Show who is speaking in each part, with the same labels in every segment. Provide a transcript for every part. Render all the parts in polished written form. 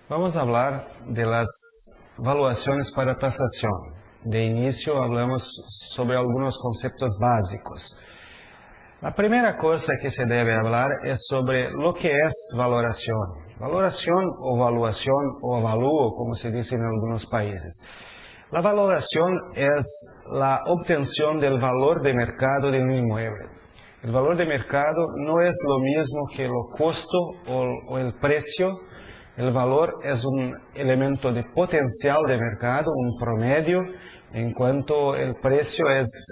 Speaker 1: Vamos a hablar de las valuaciones para tasación. De inicio hablamos sobre algunos conceptos básicos. La primera cosa que se debe hablar es sobre lo que es valoración. Valoración o evaluación o avalúo, como se dice en algunos países. La valoración es la obtención del valor de mercado de un inmueble. El valor de mercado no es lo mismo que el costo o el precio. El valor es un elemento de potencial de mercado, un promedio, en cuanto el precio es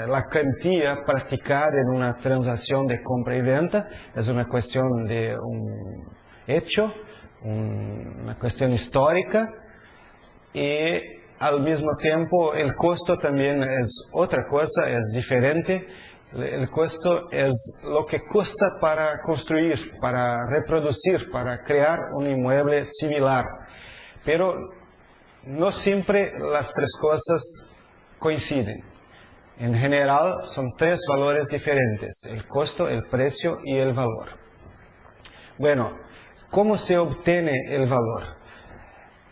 Speaker 1: la cantidad practicada en una transacción de compra y venta. Es una cuestión de un hecho, una cuestión histórica, y al mismo tiempo el costo también es otra cosa, es diferente. El costo es lo que cuesta para construir, para reproducir, para crear un inmueble similar. Pero no siempre las tres cosas coinciden. En general son tres valores diferentes: el costo, el precio y el valor. Bueno, ¿cómo se obtiene el valor?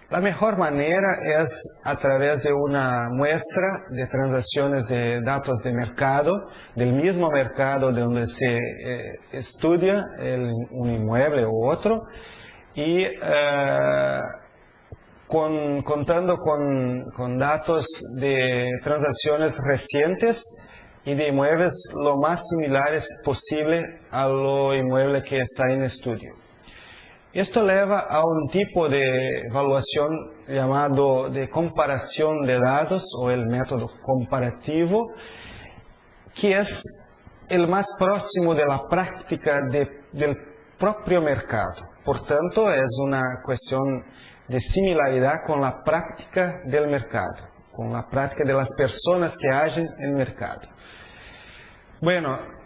Speaker 1: La mejor manera es a través de una muestra de transacciones de datos de mercado, del mismo mercado donde se estudia un inmueble u otro, y contando con datos de transacciones recientes y de inmuebles lo más similares posible a lo inmueble que está en estudio. Esto lleva a un tipo de evaluación llamado de comparación de datos o el método comparativo, que es el más próximo de la práctica del propio mercado. Por tanto, es una cuestión de similaridad con la práctica del mercado, con la práctica de las personas que hacen en el mercado. Bueno,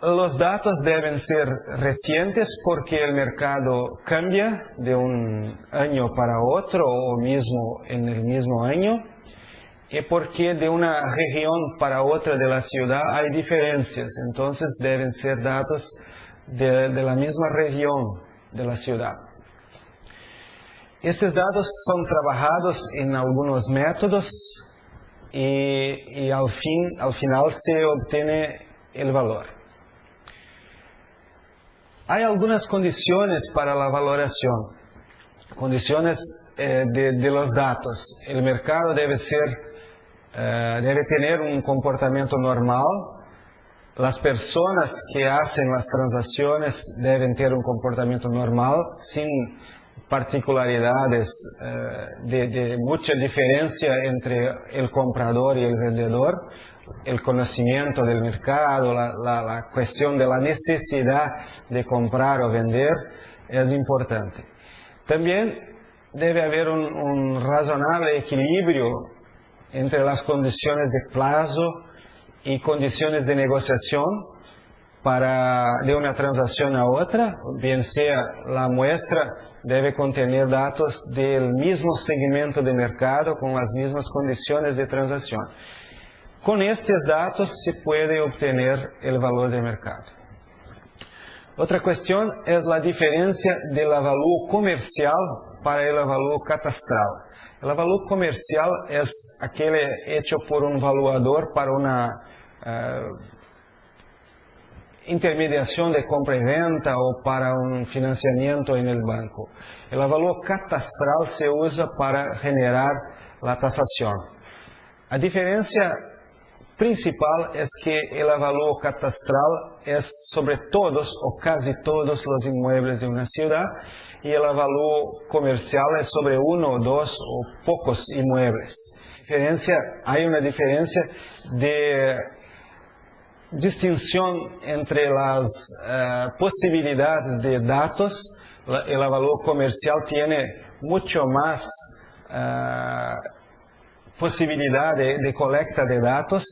Speaker 1: los datos deben ser recientes porque el mercado cambia de un año para otro o mismo en el mismo año, y porque de una región para otra de la ciudad hay diferencias. Entonces deben ser datos de la misma región de la ciudad. Estos datos son trabajados en algunos métodos y al final se obtiene el valor. Hay algunas condiciones para la valoración, condiciones de los datos. El mercado debe tener un comportamiento normal. Las personas que hacen las transacciones deben tener un comportamiento normal, sin particularidades de mucha diferencia entre el comprador y el vendedor. El conocimiento del mercado, la cuestión de la necesidad de comprar o vender es importante. También debe haber un razonable equilibrio entre las condiciones de plazo y condiciones de negociación de una transacción a otra. Bien sea, la muestra debe contener datos del mismo segmento de mercado con las mismas condiciones de transacción. Con estos datos se puede obtener el valor de mercado. Otra cuestión es la diferencia del avalúo comercial para el avalúo catastral. El avalúo comercial es aquel hecho por un valuador para una intermediación de compra y venta o para un financiamiento en el banco. El avalúo catastral se usa para generar la tasación. La diferencia principal es que el avalúo catastral es sobre todos o casi todos los inmuebles de una ciudad, y el avalúo comercial es sobre uno o dos o pocos inmuebles. Hay una diferencia de distinción entre las posibilidades de datos. El avalúo comercial tiene mucho más posibilidad de colecta de datos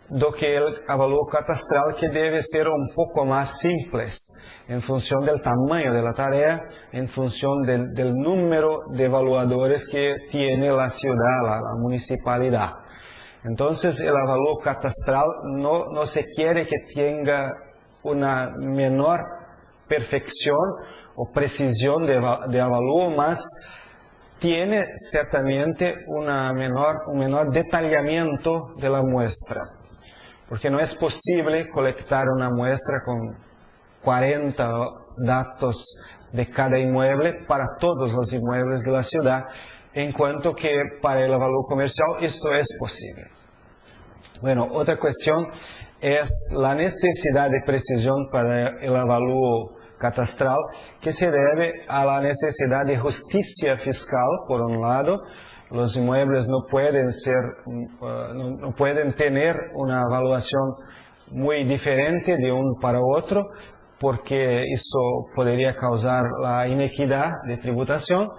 Speaker 1: do que el avalúo catastral, que debe ser un poco más simples en función del tamaño de la tarea, en función del número de evaluadores que tiene la ciudad, la municipalidad. Entonces el avalúo catastral no se quiere que tenga una menor perfección o precisión de avalúo, más tiene ciertamente un menor detallamiento de la muestra, porque no es posible colectar una muestra con 40 datos de cada inmueble para todos los inmuebles de la ciudad, en cuanto que para el avalúo comercial esto es posible. Bueno, otra cuestión es la necesidad de precisión para el avalúo catastral, que se debe a la necesidad de justicia fiscal. Por un lado, los inmuebles no pueden tener una evaluación muy diferente de uno para otro, porque eso podría causar la inequidad de tributación.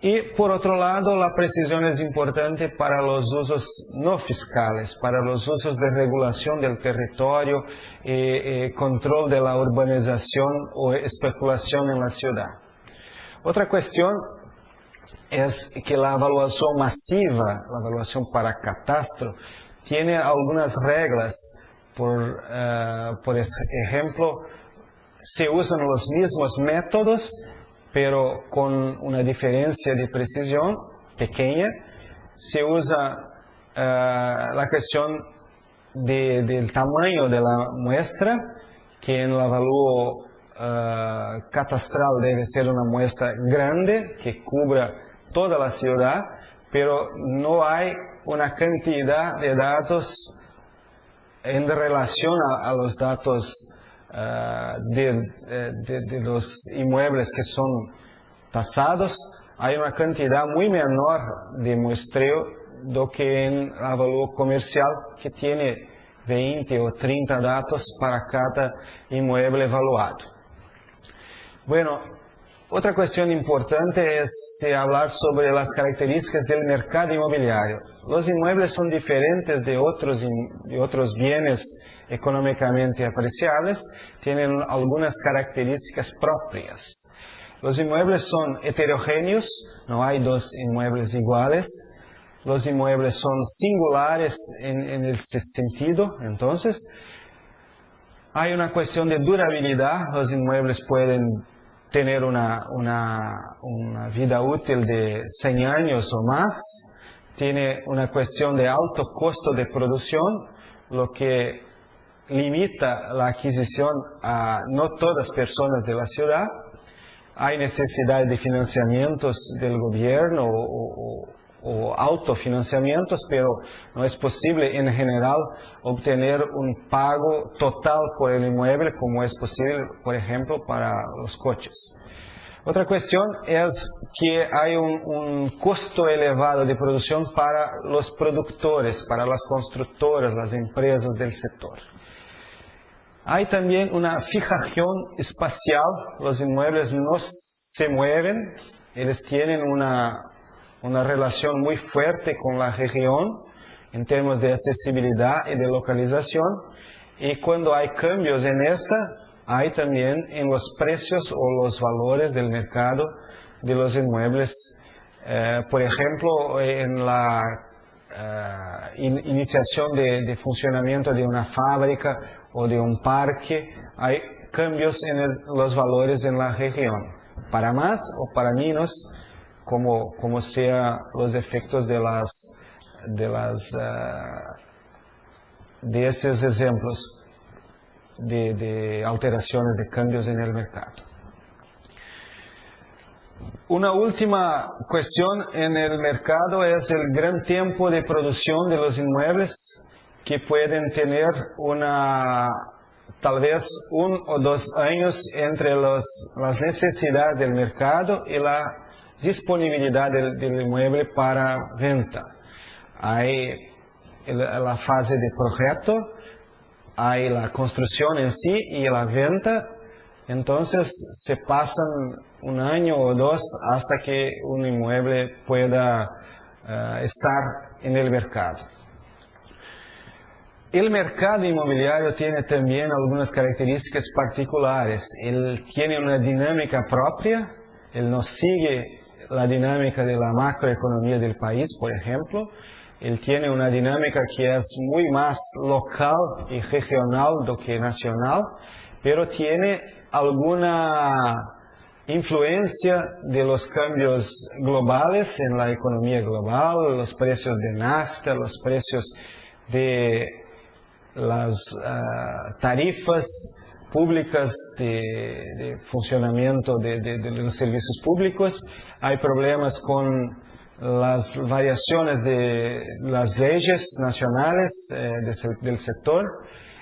Speaker 1: Y por otro lado, la precisión es importante para los usos no fiscales, para los usos de regulación del territorio y control de la urbanización o especulación en la ciudad. Otra cuestión es que la evaluación masiva, la evaluación para catastro, tiene algunas reglas. Por ejemplo, se usan los mismos métodos, pero con una diferencia de precisión pequeña. Se usa la cuestión del tamaño de la muestra, que en el avalúo catastral debe ser una muestra grande, que cubra toda la ciudad, pero no hay una cantidad de datos en relación a los datos de los inmuebles que son tasados. Hay una cantidad muy menor de muestreo do que en el avalúo comercial, que tiene 20 o 30 datos para cada inmueble evaluado. Bueno, otra cuestión importante es hablar sobre las características del mercado inmobiliario. Los inmuebles son diferentes de otros bienes económicamente apreciables, tienen algunas características propias. Los inmuebles son heterogéneos, no hay dos inmuebles iguales. Los inmuebles son singulares en ese sentido. Entonces, hay una cuestión de durabilidad. Los inmuebles pueden tener una vida útil de 100 años o más. Tiene una cuestión de alto costo de producción, lo que limita la adquisición a no todas las personas de la ciudad. Hay necesidad de financiamientos del gobierno o autofinanciamientos, pero no es posible en general obtener un pago total por el inmueble como es posible, por ejemplo, para los coches. Otra cuestión es que hay un costo elevado de producción para los productores, para las constructoras, las empresas del sector. Hay también una fijación espacial. Los inmuebles no se mueven, ellos tienen una relación muy fuerte con la región en términos de accesibilidad y de localización, y cuando hay cambios en esta, hay también en los precios o los valores del mercado de los inmuebles. Por ejemplo, en la iniciación de funcionamiento de una fábrica o de un parque, hay cambios en los valores en la región, para más o para menos, como sean los efectos de estos ejemplos de alteraciones, de cambios en el mercado. Una última cuestión en el mercado es el gran tiempo de producción de los inmuebles, que pueden tener tal vez 1 o 2 años entre las necesidades del mercado y la disponibilidad del inmueble para venta. Hay la fase de proyecto, hay la construcción en sí y la venta. Entonces se pasan 1 año o 2 hasta que un inmueble pueda estar en el mercado. El mercado inmobiliario tiene también algunas características particulares. Él tiene una dinámica propia, él no sigue la dinámica de la macroeconomía del país, por ejemplo. Él tiene una dinámica que es muy más local y regional do que nacional, pero tiene alguna influencia de los cambios globales en la economía global, los precios de nafta, los precios de las tarifas públicas de funcionamiento de los servicios públicos. Hay problemas con las variaciones de las leyes nacionales del sector,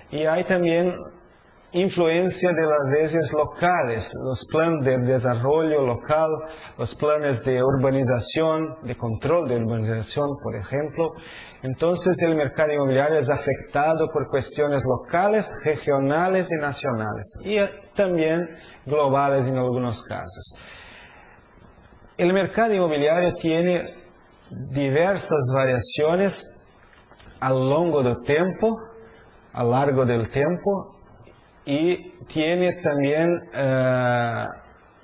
Speaker 1: y hay también influencia de las leyes locales, los planes de desarrollo local, los planes de urbanización, de control de urbanización, por ejemplo. Entonces el mercado inmobiliario es afectado por cuestiones locales, regionales y nacionales, y también globales en algunos casos. El mercado inmobiliario tiene diversas variaciones a lo largo del tiempo, y tiene también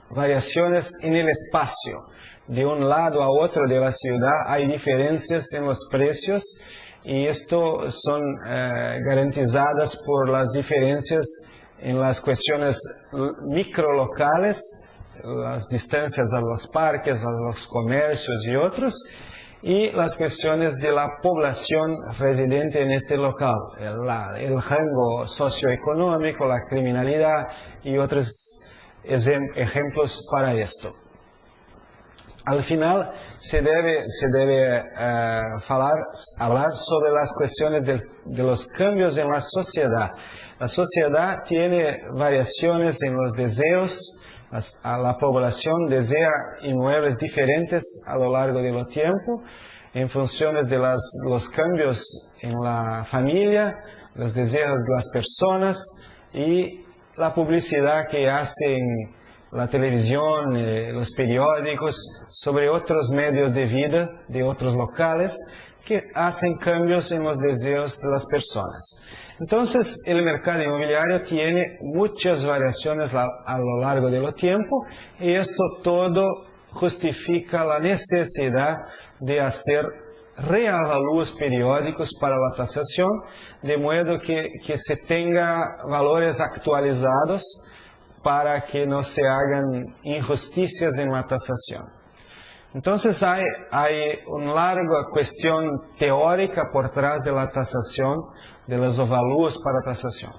Speaker 1: variaciones en el espacio. De un lado a otro de la ciudad hay diferencias en los precios, y esto son garantizadas por las diferencias en las cuestiones microlocales, las distancias a los parques, a los comercios y otros, y las cuestiones de la población residente en este local, el rango socioeconómico, la criminalidad y otros ejemplos para esto. Al final se debe hablar sobre las cuestiones de los cambios en la sociedad. La sociedad tiene variaciones en los deseos. La población desea inmuebles diferentes a lo largo del tiempo, en función de los cambios en la familia, los deseos de las personas y la publicidad que hacen la televisión, los periódicos, sobre otros medios de vida de otros locales que hacen cambios en los deseos de las personas. Entonces, el mercado inmobiliario tiene muchas variaciones a lo largo del tiempo, y esto todo justifica la necesidad de hacer reavalúos periódicos para la tasación, de modo que se tenga valores actualizados para que no se hagan injusticias en la tasación. Entonces hay una larga cuestión teórica por detrás de la tasación, de los avalúos para tasación.